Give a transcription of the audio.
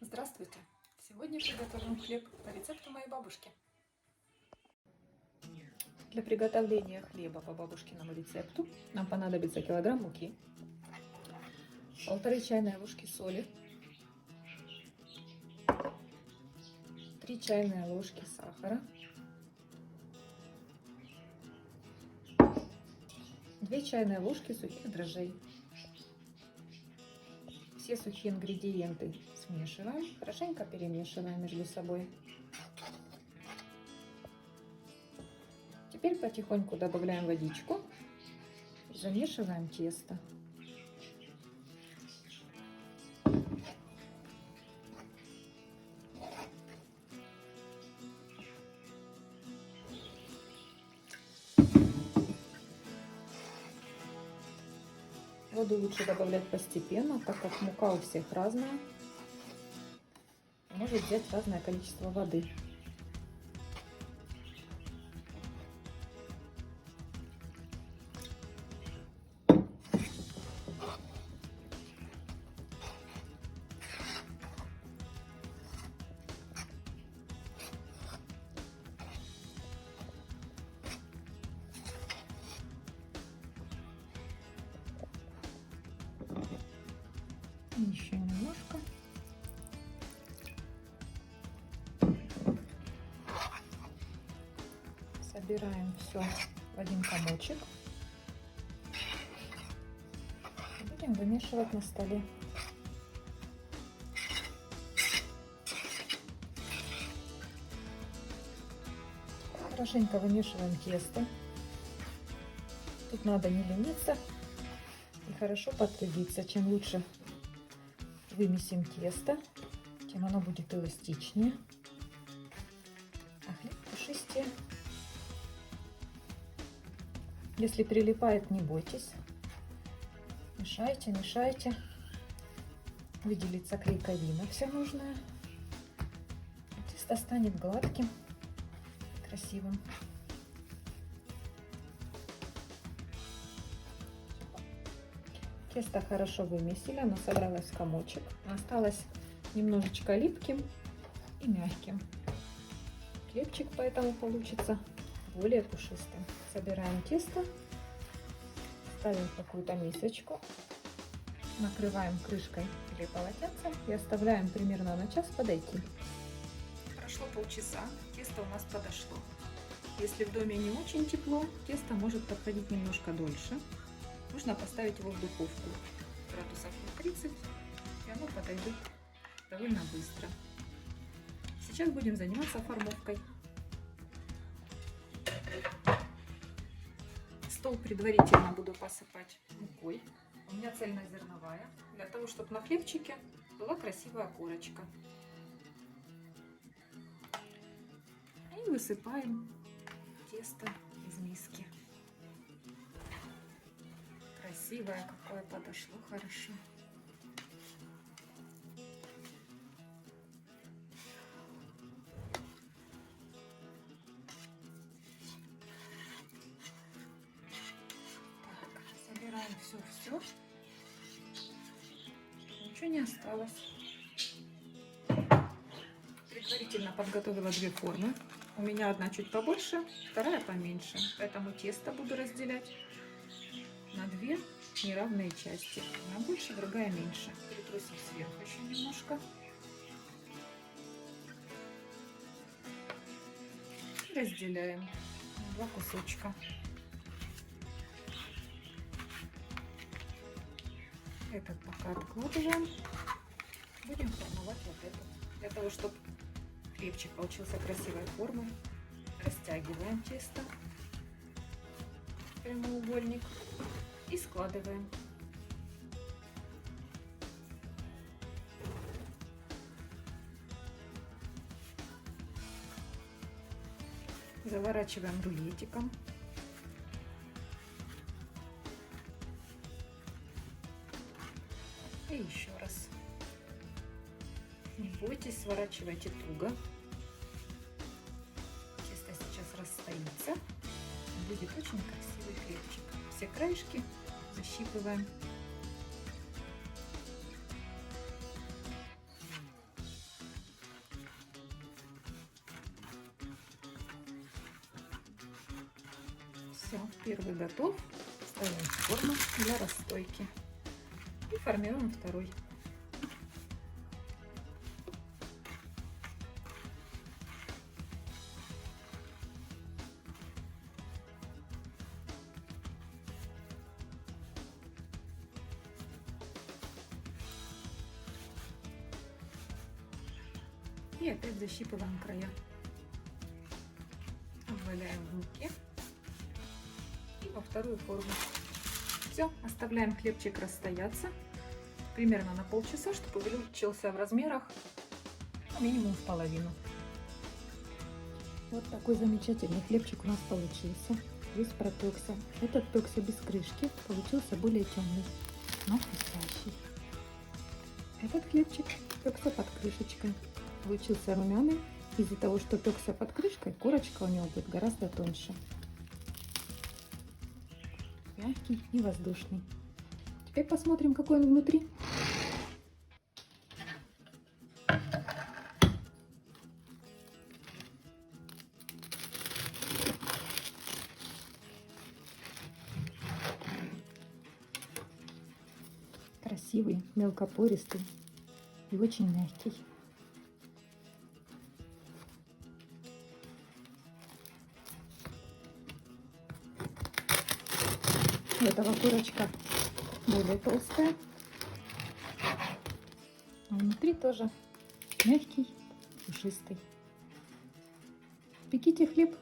Здравствуйте! Сегодня приготовим хлеб по рецепту моей бабушки. Для приготовления хлеба по бабушкиному рецепту нам понадобится килограмм муки, 1,5 чайной ложки соли, 3 чайные ложки сахара, 2 чайные ложки сухих дрожжей. Все сухие ингредиенты смешиваем, хорошенько перемешиваем между собой. Теперь потихоньку добавляем водичку, замешиваем тесто. Воду лучше добавлять постепенно, так как мука у всех разная, может взять разное количество воды. Еще немножко. Собираем все в один комочек. Будем вымешивать на столе. Хорошенько вымешиваем тесто. Тут надо не лениться и хорошо потрудиться. Чем лучше вымесим тесто, тем оно будет эластичнее, а хлеб пушистее. Если прилипает, не бойтесь. Мешайте, мешайте. Выделится клейковина вся нужная. Тесто станет гладким, красивым. Тесто хорошо вымесили, оно собралось в комочек. Осталось немножечко липким и мягким. Хлебчик поэтому получится более пушистым. Собираем тесто, ставим в какую-то мисочку, накрываем крышкой или полотенцем и оставляем примерно на час подойти. Прошло полчаса, тесто у нас подошло. Если в доме не очень тепло, тесто может подходить немножко дольше. Нужно поставить его в духовку градусов на 30, и оно подойдет довольно быстро. Сейчас будем заниматься формовкой. Стол предварительно буду посыпать мукой. У меня цельнозерновая, для того, чтобы на хлебчике была красивая корочка. И высыпаем тесто из миски. Красивое какое подошло, хорошо. Так, собираем все. Ничего не осталось. Предварительно подготовила 2 формы. У меня одна чуть побольше, вторая поменьше. Поэтому тесто буду разделять на 2 неравные части. Одна больше, другая меньше. Перетрусим сверху еще немножко. И разделяем на 2 кусочка. Этот пока откладываем. Будем формовать вот этот. Для того, чтобы хлебчик получился красивой формы, растягиваем тесто в прямоугольник и складываем. Заворачиваем рулетиком. И еще раз. Не бойтесь, сворачивайте туго. Тесто сейчас расстоится. Будет очень красивый хлебчик. Все краешки защипываем. Все, первый готов. Ставим в форму для расстойки. И формируем второй. И опять защипываем края. Обваляем в муке. И во вторую форму. Все, оставляем хлебчик расстояться примерно на полчаса, чтобы увеличился в размерах минимум в половину. Вот такой замечательный хлебчик у нас получился. Весь пропекся. Этот пекся без крышки, получился более темный, но хрустящий. Этот хлебчик пекся под крышечкой. Получился румяный. Из-за того, что пекся под крышкой, корочка у него будет гораздо тоньше. Мягкий и воздушный. Теперь посмотрим, какой он внутри. Красивый, мелкопористый и очень мягкий. У этого корочка более толстая, а внутри тоже мягкий, пушистый. Пеките хлеб.